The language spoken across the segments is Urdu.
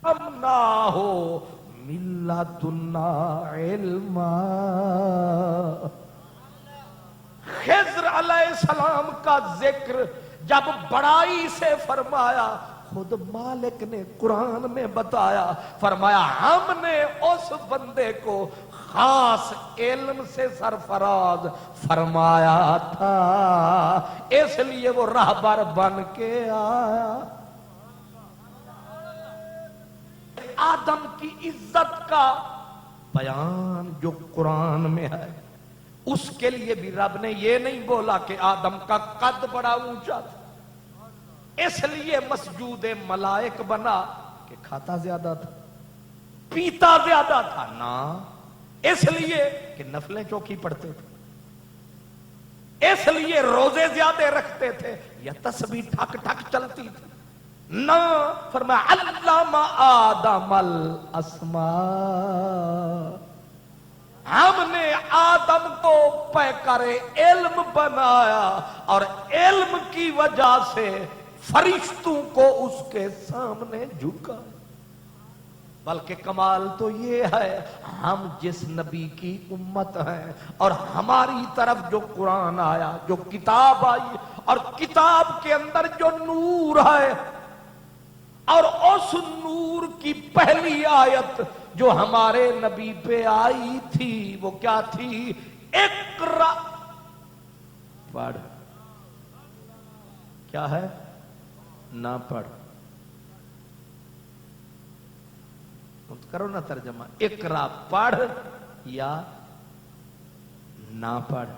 امنا ہو ملتنا علما۔ خضر علیہ السلام کا ذکر جب بڑائی سے فرمایا، خود مالک نے قرآن میں بتایا، فرمایا ہم نے اس بندے کو خاص علم سے سرفراز فرمایا تھا، اس لیے وہ راہبر بن کے آیا۔ آدم کی عزت کا بیان جو قرآن میں ہے، اس کے لیے بھی رب نے یہ نہیں بولا کہ آدم کا قد بڑا اونچا تھا اس لیے مسجود ملائک بنا کہ کھاتا زیادہ تھا پیتا زیادہ تھا، نا، اس لیے کہ نفلیں چوکی پڑھتے تھے، اس لیے روزے زیادہ رکھتے تھے یا تسبیح ٹھک ٹھک چلتی تھی، نہ، فرمایا علم آدم الاسماء، ہم نے آدم کو پیکر علم بنایا اور علم کی وجہ سے فرشتوں کو اس کے سامنے جھکا۔ بلکہ کمال تو یہ ہے ہم جس نبی کی امت ہیں اور ہماری طرف جو قرآن آیا، جو کتاب آئی، اور کتاب کے اندر جو نور ہے، اور اس نور کی پہلی آیت جو ہمارے نبی پہ آئی تھی وہ کیا تھی؟ اقرا، پڑھ، کیا ہے؟ نہ پڑھ، کرو نا ترجمہ، اقرا پڑھ یا نہ پڑھ،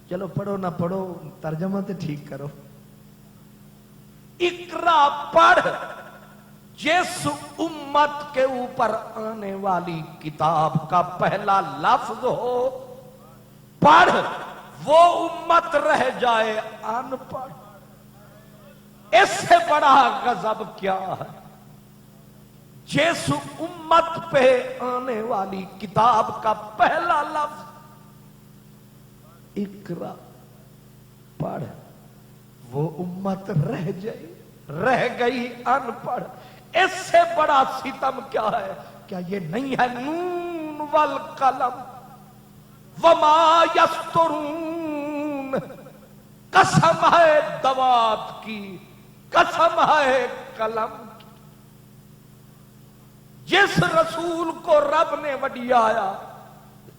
چلو پڑھو نہ پڑھو ترجمہ تو ٹھیک کرو۔ اقرا پڑھ، جس امت کے اوپر آنے والی کتاب کا پہلا لفظ ہو پڑھ، وہ امت رہ جائے ان پڑھ۔ اس سے بڑا غضب کیا ہے؟ جس امت پہ آنے والی کتاب کا پہلا لفظ اقرا پڑھ، وہ امت رہ گئی ان پڑھ۔ اس سے بڑا ستم کیا ہے؟ کیا یہ نہیں ہے نون والقلم وما یسطرون؟ قسم ہے دوات کی، قسم ہے قلم کی۔ جس رسول کو رب نے وڈیایا،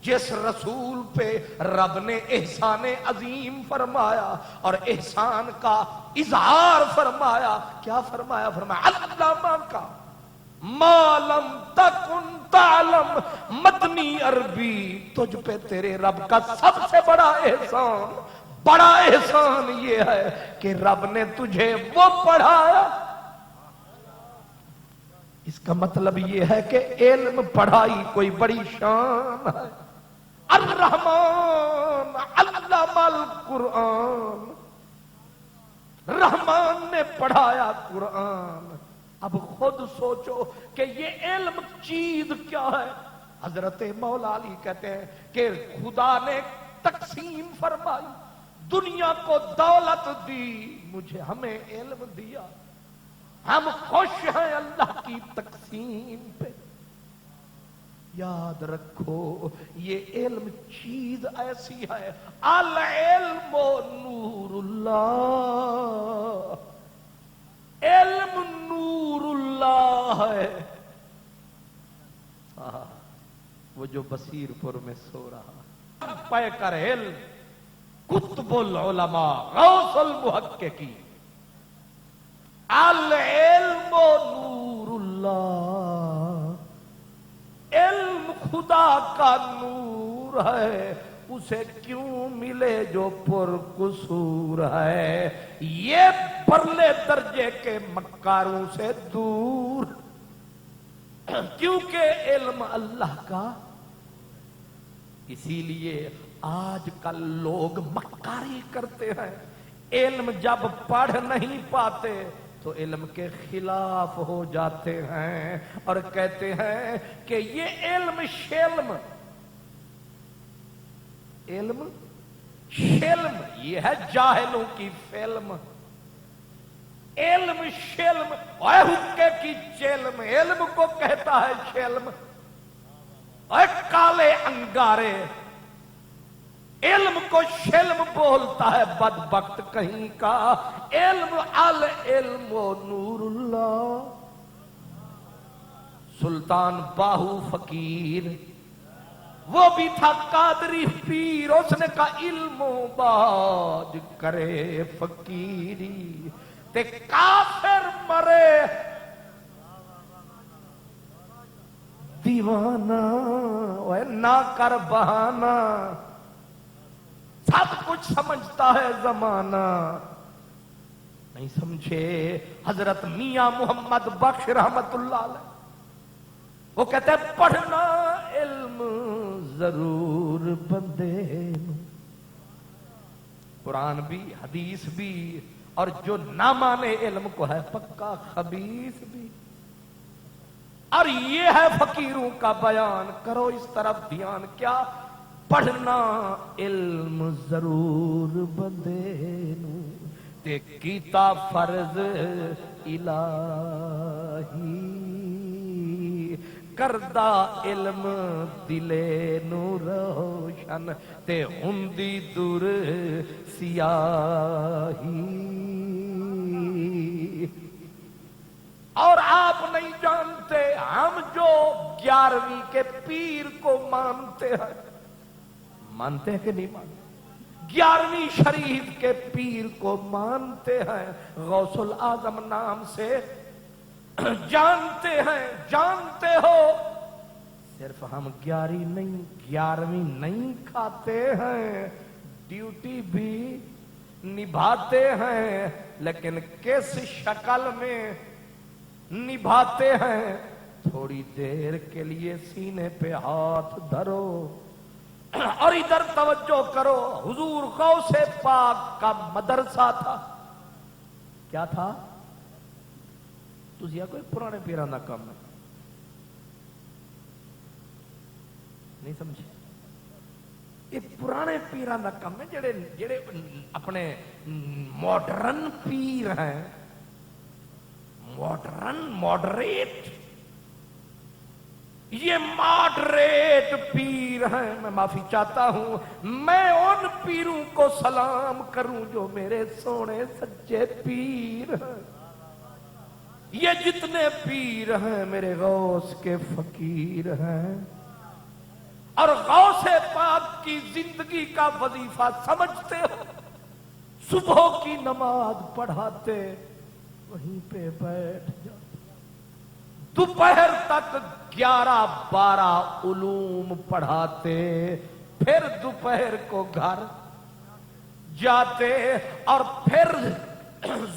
جس رسول پہ رب نے احسان عظیم فرمایا اور احسان کا اظہار فرمایا، کیا فرمایا؟ فرمایا علامہ کا ما لم تکن تعلم۔ مدنی عربی، تجھ پہ تیرے رب کا سب سے بڑا احسان، بڑا احسان یہ ہے کہ رب نے تجھے وہ پڑھایا۔ اس کا مطلب یہ ہے کہ علم پڑھائی کوئی بڑی شان ہے۔ الرحمن علم القرآن، رحمان نے پڑھایا قرآن۔ اب خود سوچو کہ یہ علم چیز کیا ہے؟ حضرت مولا علی کہتے ہیں کہ خدا نے تقسیم فرمائی، دنیا کو دولت دی، مجھے ہمیں علم دیا، ہم خوش ہیں اللہ کی تقسیم پہ۔ یاد رکھو یہ علم چیز ایسی ہے، العلم نور اللہ، علم نور اللہ ہے۔ وہ جو بصیر پور میں سو رہا، پے کر علم کتب العلماء غوث المحققین، العلم نور اللہ، علم خدا کا نور ہے، اسے کیوں ملے جو پر قصور ہے، یہ پرلے درجے کے مکاروں سے دور، کیونکہ علم اللہ کا۔ اسی لیے آج کل لوگ مکاری کرتے ہیں، علم جب پڑھ نہیں پاتے تو علم کے خلاف ہو جاتے ہیں اور کہتے ہیں کہ یہ علم شلم، علم شلم، یہ ہے جاہلوں کی فلم۔ علم شلم اے حکے کی چلم، علم کو کہتا ہے شلم، اے کالے انگارے، علم کو شلم بولتا ہے بدبخت کہیں کا، علم العلم نور اللہ۔ سلطان باہو فقیر وہ بھی تھا قادری پیر، اس نے کہا علم و باج کرے فقیری تے کافر مرے دیوانہ، وہ نہ کر بہانہ، سب کچھ سمجھتا ہے زمانہ، نہیں سمجھے حضرت میاں محمد بخش رحمت اللہ علیہ، وہ کہتے ہیں پڑھنا علم ضرور بندے، قرآن بھی حدیث بھی، اور جو نہ مانے علم کو ہے پکا خبیث بھی، اور یہ ہے فقیروں کا بیان، کرو اس طرف دھیان، کیا پڑھنا علم ضرور بندے نو تے کیتا فرض الہی، کردہ علم دلے نو روشن تے ہندی دور سیاہی۔ اور آپ نہیں جانتے ہم جو 11ویں کے پیر کو مانتے ہیں، مانتے ہیں کہ نہیں مانتے؟ 11ویں شریف کے پیر کو مانتے ہیں، غوث الاعظم نام سے جانتے ہیں، جانتے ہو، صرف ہم 11ویں نہیں کھاتے ہیں، ڈیوٹی بھی نبھاتے ہیں، لیکن کس شکل میں نبھاتے ہیں؟ تھوڑی دیر کے لیے سینے پہ ہاتھ دھرو اور ادھر توجہ کرو، حضور غوث پاک کا مدرسہ تھا، کیا تھا؟ تجھے کوئی پرانے پیران دا کام ہے، نہیں سمجھے؟ یہ پرانے پیران دا کام ہے، جڑے اپنے ماڈرن پیر ہیں، ماڈریٹ، یہ ماڈریٹ پیر ہیں۔ میں معافی چاہتا ہوں، میں ان پیروں کو سلام کروں جو میرے سونے سچے پیر ہیں۔ یہ جتنے پیر ہیں میرے غوث کے فقیر ہیں، اور غوث پاک کی زندگی کا وظیفہ سمجھتے ہو؟ صبح کی نماز پڑھاتے، وہیں پہ بیٹھ جاتے، دوپہر تک 11-12 علوم پڑھاتے، پھر دوپہر کو گھر جاتے، اور پھر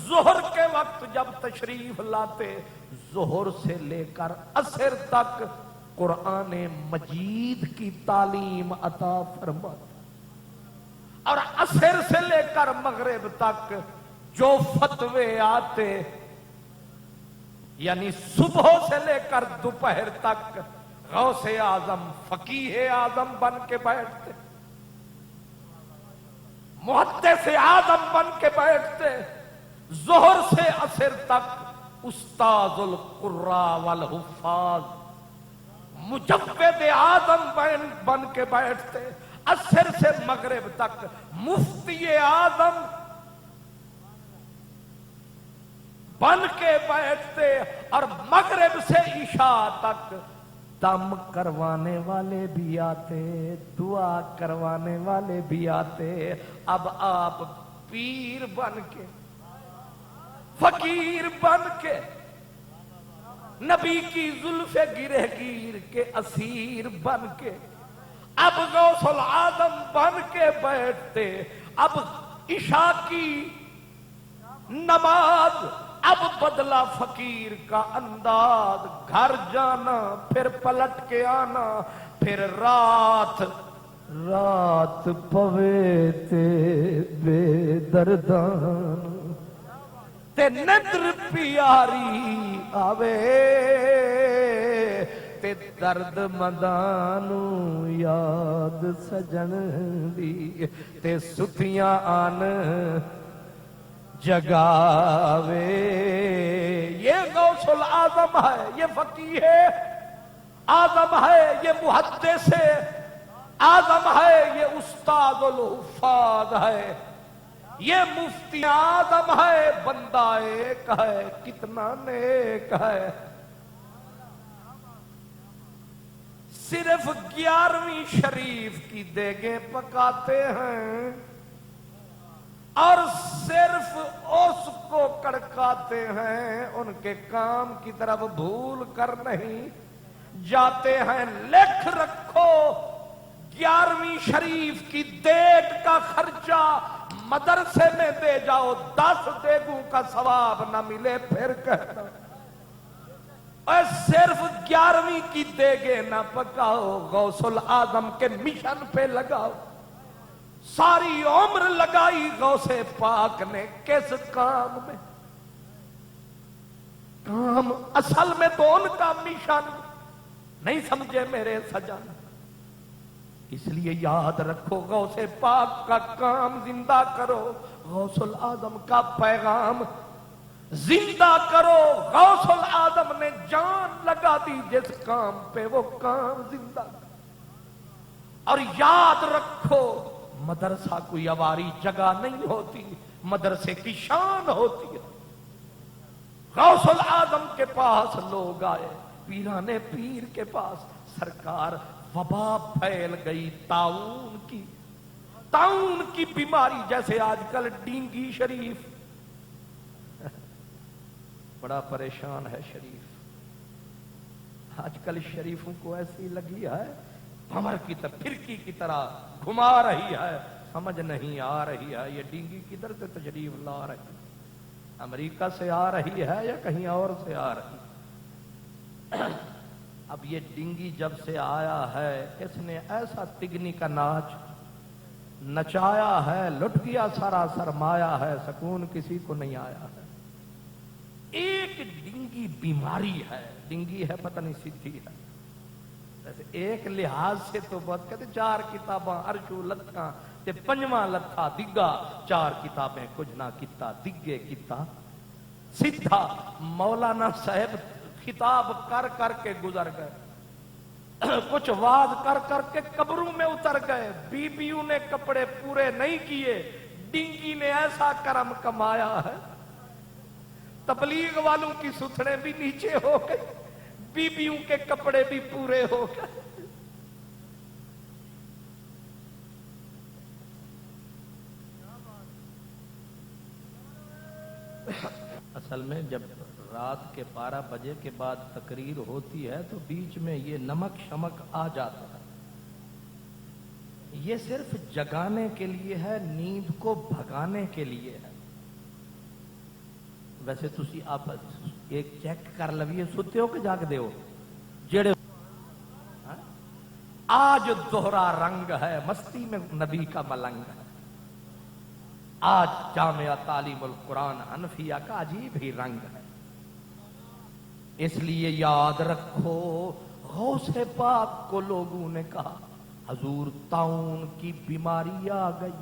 ظہر کے وقت جب تشریف لاتے، ظہر سے لے کر عصر تک قرآن مجید کی تعلیم عطا فرماتے، اور عصر سے لے کر مغرب تک جو فتوے آتے، یعنی صبح سے لے کر دوپہر تک غوث اعظم فقیہ اعظم بن کے بیٹھتے، محدث اعظم بن کے بیٹھتے، ظہر سے عصر تک استاذ القراء والحفاظ مجود اعظم بن کے بیٹھتے، عصر سے مغرب تک مفتی اعظم بن کے بیٹھتے، اور مغرب سے عشاء تک دم کروانے والے بھی آتے، دعا کروانے والے بھی آتے۔ اب آپ پیر بن کے، فقیر بن کے، نبی کی زلف گرہ گیر کے اسیر بن کے، اب غوث العظم بن کے بیٹھتے، اب عشاء کی نماز، اب بدلا فقیر کا انداز، گھر جانا پھر پلٹ کے آنا، پھر رات پوے تے بے دردان تے ندر پیاری آوے تے درد مدانو یاد سجن دی تے ستیاں آن جگاوے. یہ غوث العظم ہے، یہ فقیہ اعظم ہے، یہ محدث اعظم ہے، یہ استاد الحفاظ ہے، یہ مفتی اعظم ہے. بندہ ایک ہے کتنا نیک ہے. صرف 11ویں شریف کی دیگیں پکاتے ہیں اور صرف اس کو کڑکاتے ہیں، ان کے کام کی طرف بھول کر نہیں جاتے ہیں. لکھ رکھو 11ویں شریف کی دیگ کا خرچہ مدرسے میں دے جاؤ، 10 دیگوں کا ثواب نہ ملے پھر کہنا. اور صرف 11ویں کی دیگیں نہ پکاؤ، غوث العظم کے مشن پہ لگاؤ. ساری عمر لگائی غوث پاک نے کس کام میں؟ کام اصل میں تو ان کا مشن نہیں سمجھے میرے سجن. اس لیے یاد رکھو غوث پاک کا کام زندہ کرو، غوث العظم کا پیغام زندہ کرو. غوث العظم نے جان لگا دی جس کام پہ، وہ کام زندہ کرو. اور یاد رکھو مدرسہ کوئی عواری جگہ نہیں ہوتی، مدرسے کی شان ہوتی ہے. غوث العظم کے پاس لوگ آئے، پیران پیر کے پاس. سرکار وبا پھیل گئی طاعون کی بیماری، جیسے آج کل ڈینگی شریف. بڑا پریشان ہے شریف آج کل. شریفوں کو ایسی لگی ہے بھمر کی طرح، پھرکی کی طرح گھما رہی ہے، سمجھ نہیں آ رہی ہے یہ ڈینگی کدھر سے تشریف لا رہی ہے، امریکہ سے آ رہی ہے یا کہیں اور سے آ رہی ہے. اب یہ ڈینگی جب سے آیا ہے اس نے ایسا تگنی کا ناچ نچایا ہے، لٹ گیا سارا سرمایا ہے، سکون کسی کو نہیں آیا ہے. ایک ڈینگی بیماری ہے، ڈینگی ہے پتہ نہیں سیدھی ہے. ایک لحاظ سے تو بہت کہتے 4 کتاباں ارشو لتھاں تے 5واں لتھا دگا، 4 کتابیں کچھ نہ کتا دگے کتا سیدھا. مولانا صاحب خطاب کر کر کے گزر گئے، کچھ واز کر کر کے قبروں میں اتر گئے. بیویوں نے کپڑے پورے نہیں کیے، ڈینگی نے ایسا کرم کمایا ہے. تبلیغ والوں کی ستھڑیں بھی نیچے ہو گئی، بیویوں کے کپڑے بھی پورے ہو گئے. اصل میں جب رات کے 12 بجے کے بعد تقریر ہوتی ہے تو بیچ میں یہ نمک شمک آ جاتا ہے. یہ صرف جگانے کے لیے ہے، نیند کو بھگانے کے لیے ہے. ویسے تسی آپ ایک چیک کر لویے، ستے ہو کہ جاگ دے ہو جڑے. آج دوہرا رنگ ہے، مستی میں نبی کا ملنگ ہے. آج جامعہ تعلیم القرآن حنفیہ کا عجیب ہی رنگ ہے. اس لیے یاد رکھو غوث پاک کو لوگوں نے کہا حضور طاعون کی بیماری آ گئی،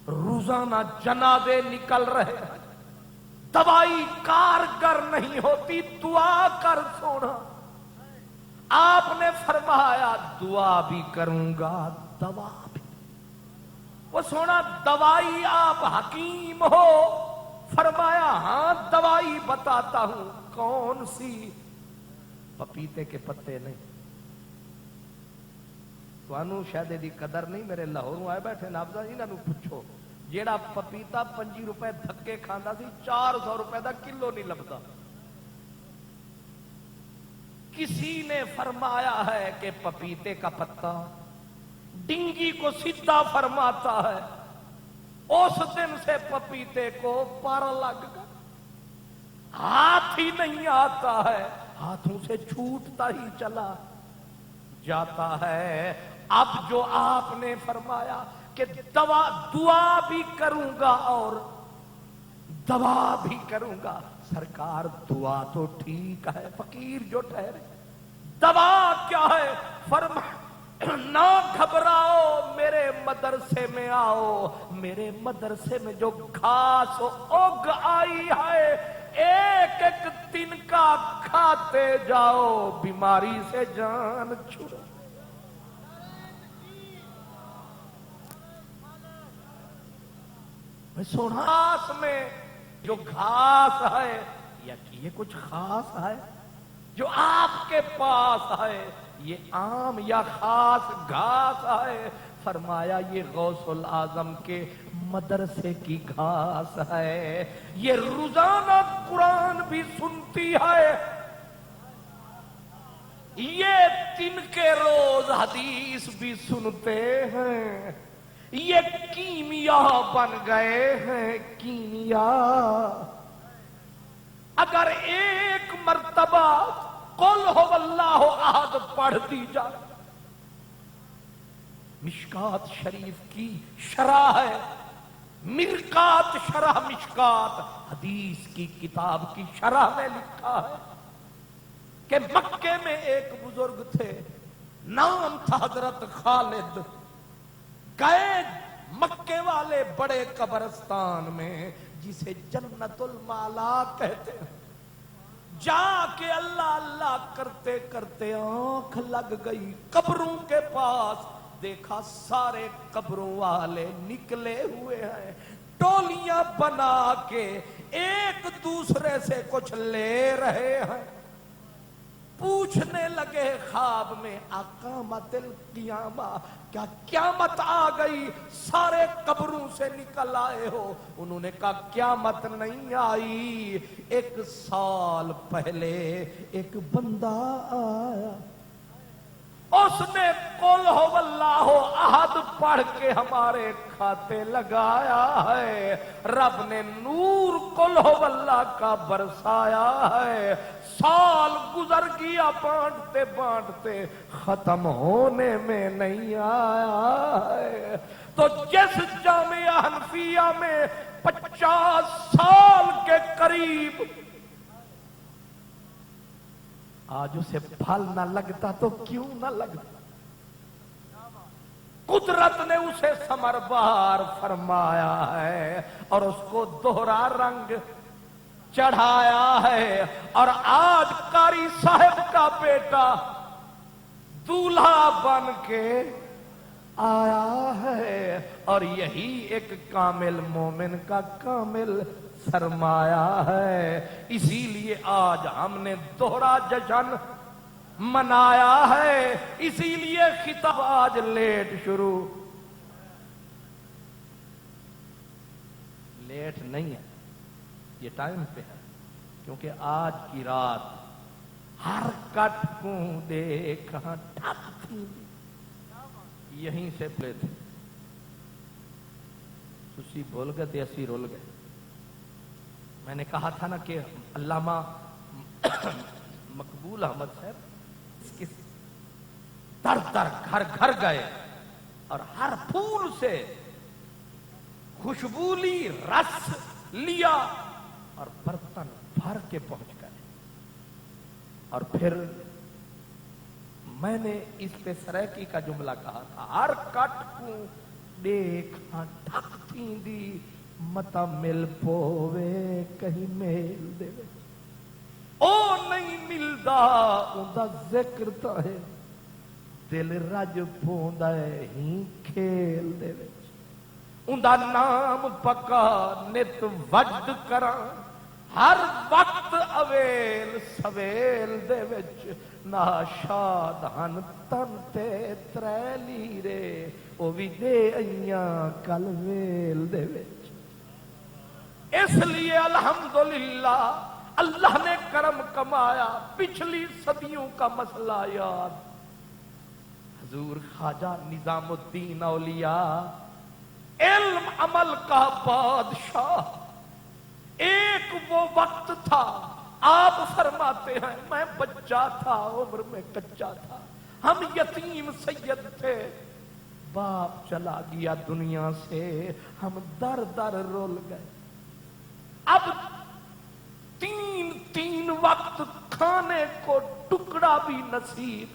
روزانہ جنازے نکل رہے ہیں، دوائی کارگر نہیں ہوتی، دعا کر سونا. آپ نے فرمایا دعا بھی کروں گا دوا بھی. وہ سونا دوائی آپ حکیم ہو، فرمایا ہاں دوائی بتاتا ہوں. کون سی؟ پپیتے کے پتے نہیں. توانو شاید دی قدر نہیں، میرے لاہوروں آئے بیٹھے نابزہ انہاں نوں پوچھو جیڑا پپیتا 5 روپے دھکے کھاندا سی 400 روپے دا کلو نہیں لبدا. کسی نے فرمایا ہے کہ پپیتے کا پتا ڈینگی کو سیدھا فرماتا ہے. اس دن سے پپیتے کو پر لگ گیا، ہاتھ ہی نہیں آتا ہے، ہاتھوں سے چھوٹتا ہی چلا جاتا ہے. اب جو آپ نے فرمایا کہ دعا بھی کروں گا اور دوا بھی کروں گا. سرکار دعا تو ٹھیک ہے، فقیر جو ٹھہرے، دوا کیا ہے؟ نہ گھبراؤ میرے مدرسے میں آؤ، میرے مدرسے میں جو گھاس اگ آئی ہے ایک ایک دن کا کھاتے جاؤ، بیماری سے جان چھڑو۔ میں سوڑاس میں جو گھاس ہے یہ کچھ خاص ہے جو آپ کے پاس ہے، یہ عام یا خاص گھاس ہے؟ فرمایا یہ غوث العظم کے مدرسے کی گھاس ہے، یہ روزانہ قرآن بھی سنتی ہے، یہ دن کے روز حدیث بھی سنتے ہیں، یہ کیمیا بن گئے ہیں کیمیا۔ اگر ایک مرتبہ قل ہو اللہ احد پڑھ دی جائے، مشکات شریف کی شرح ہے، مرقات شرح مشکات حدیث کی کتاب کی شرح میں لکھا ہے کہ مکے میں ایک بزرگ تھے، نام تھا حضرت خالد، گئے مکے والے بڑے قبرستان میں جسے جنت المالا کہتے ہیں، جا کے اللہ اللہ کرتے کرتے آنکھ لگ گئی قبروں کے پاس، دیکھا سارے قبروں والے نکلے ہوئے ہیں، ٹولیاں بنا کے ایک دوسرے سے کچھ لے رہے ہیں، پوچھنے لگے خواب میں اقامت القیامہ، کیا قیامت آ گئی؟ سارے قبروں سے نکل آئے ہو؟ انہوں نے کہا قیامت نہیں آئی، 1 سال پہلے ایک بندہ آیا، اس نے قل ہو اللہ احد پڑھ کے ہمارے کھاتے لگایا ہے، رب نے نور قل ہو اللہ کا برسایا ہے، سال گزر گیا بانٹتے بانٹتے ختم ہونے میں نہیں آیا ہے۔ تو جس جامعہ حنفیہ میں 50 سال کے قریب آج اسے پھل نہ لگتا تو کیوں نہ لگتا، قدرت نے اسے ثمر بہار فرمایا ہے اور اس کو دوہرا رنگ چڑھایا ہے، اور آج قاری صاحب کا بیٹا دولہا بن کے آیا ہے، اور یہی ایک کامل مومن کا کامل سرمایہ ہے۔ اسی لیے آج ہم نے دوہرا جشن منایا ہے، اسی لیے خطاب آج لیٹ شروع، لیٹ نہیں ہے، یہ ٹائم پہ ہے، کیونکہ آج کی رات ہر کٹ کو دیکھا ٹھک تھی، یہیں سے پلے تھے، تسی بول گئے تھے اسی رول گئے۔ میں نے کہا تھا نا کہ علامہ مقبول احمد صاحب اس کے در در گھر گھر گئے اور ہر پھول سے خوشبو لی، رس لیا اور برتن بھر کے پہنچ گئے، اور پھر میں نے اس پہ سریکی کا جملہ کہا تھا، ہر کٹ کو دیکھا ٹھک تھی دی، متا مل پوے کہیں میل دے، او نہیں ملدا اوندا ذکر تا ہے، دل رج پوندا ہے ہی کھیل دے وچ، اوندا نام پکا نت وجد کراں، ہر وقت اویل سویل دے وچ، ناشاد ہن تن تے ترے لیرے، او بھی دے ایاں کل ویل دے وچ۔ اس لیے الحمدللہ اللہ نے کرم کمایا، پچھلی صدیوں کا مسئلہ یاد، حضور خواجہ نظام الدین اولیاء علم عمل کا بادشاہ، ایک وہ وقت تھا، آپ فرماتے ہیں میں بچہ تھا، عمر میں کچا تھا، ہم یتیم سید تھے، باپ چلا گیا دنیا سے، ہم در در رول گئے، اب 3 وقت کھانے کو ٹکڑا بھی نصیب،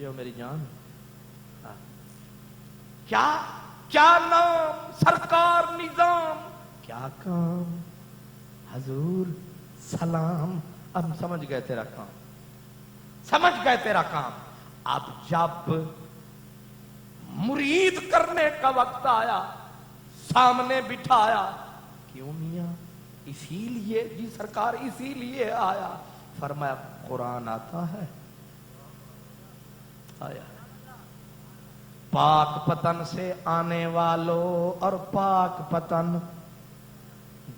جو میری جان کیا کیا نام سرکار نظام کیا کام حضور سلام. اب سمجھ گئے تیرا کام, سمجھ گئے تیرا کام. اب جب مرید کرنے کا وقت آیا سامنے بٹھایا, کیوں میاں؟ اسی لیے جی سرکار اسی لیے آیا. فرمایا قرآن آتا ہے, آیا پاک پتن سے آنے والوں اور پاک پتن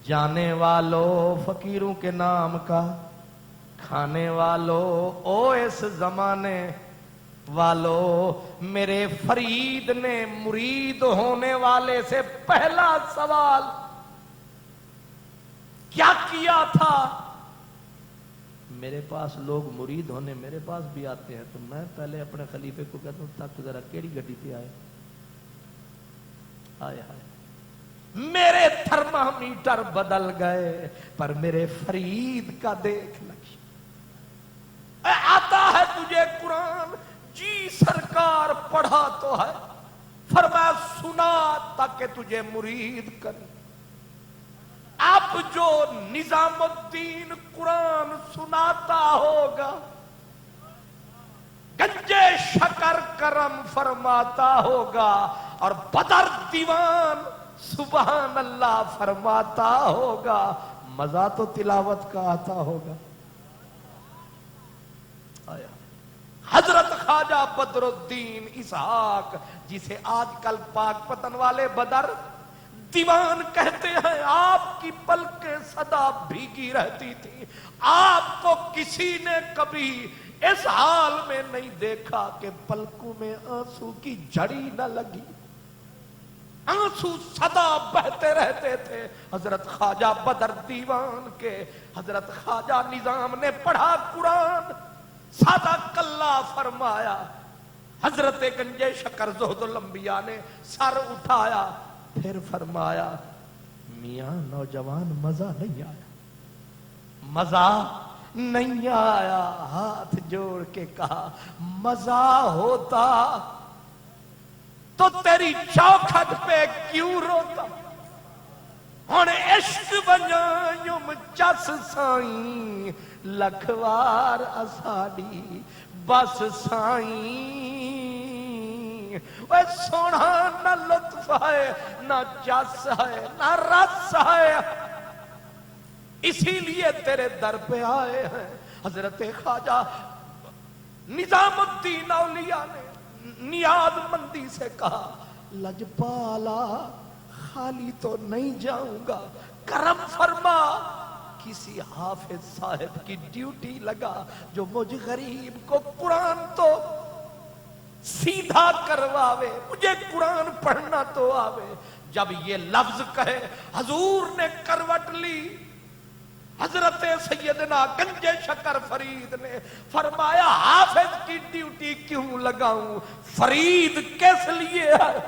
جانے والوں, فقیروں کے نام کا کھانے والوں, او اس زمانے والوں, میرے فرید نے مرید ہونے والے سے پہلا سوال کیا کیا تھا؟ میرے پاس لوگ مرید ہونے میرے پاس بھی آتے ہیں تو میں پہلے اپنے خلیفے کو کہتا ہوں تک ذرا کیڑی گڈی پہ آئے آئے آئے. میرے تھرمامیٹر بدل گئے پر میرے فرید کا دیکھ لگی. آتا ہے تجھے قرآن؟ جی سرکار پڑھا تو ہے. فرمایا سنا تاکہ تجھے مرید کرے. اب جو نظام الدین قرآن سناتا ہوگا, گنجے شکر کرم فرماتا ہوگا, اور بدر دیوان سبحان اللہ فرماتا ہوگا, مزہ تو تلاوت کا آتا ہوگا. آیا حضرت خواجہ بدر الدین اسحاق, جسے آج کل پاک پتن والے بدر دیوان کہتے ہیں, آپ کی پلکیں سدا بھیگی رہتی تھی. آپ کو کسی نے کبھی اس حال میں نہیں دیکھا کہ پلکوں میں آنسو کی جھڑی نہ لگی, آنسو سدا بہتے رہتے تھے. حضرت خواجہ بدر دیوان کے حضرت خواجہ نظام نے پڑھا قرآن, سادہ کلا فرمایا. حضرت گنجے شکر زہد الانبیاء نے سر اٹھایا, پھر فرمایا میاں نوجوان مزہ نہیں آیا, مزہ نہیں آیا. ہاتھ جوڑ کے کہا مزہ ہوتا تو تیری چوکھٹ پہ کیوں روتا. ہن عشق بنایم چس سائیں لکھوار اساڑی بس سائیں. وہ سونا نہ لطف ہے نہ چس ہے نہ رس ہے, اسی لیے تیرے در پہ آئے ہیں. حضرت خواجہ نظام الدین اولیاء نے نیاز مندی سے کہا لجپالا خالی تو نہیں جاؤں گا, کرم فرما کسی حافظ صاحب کی ڈیوٹی لگا جو مجھ غریب کو قرآن تو سیدھا کرواوے, مجھے قرآن پڑھنا تو آوے. جب یہ لفظ کہے حضور نے کروٹ لی. حضرت سیدنا گنجے شکر فرید نے فرمایا حافظ کی ڈیوٹی کیوں لگاؤں, فرید کس لیے ہے؟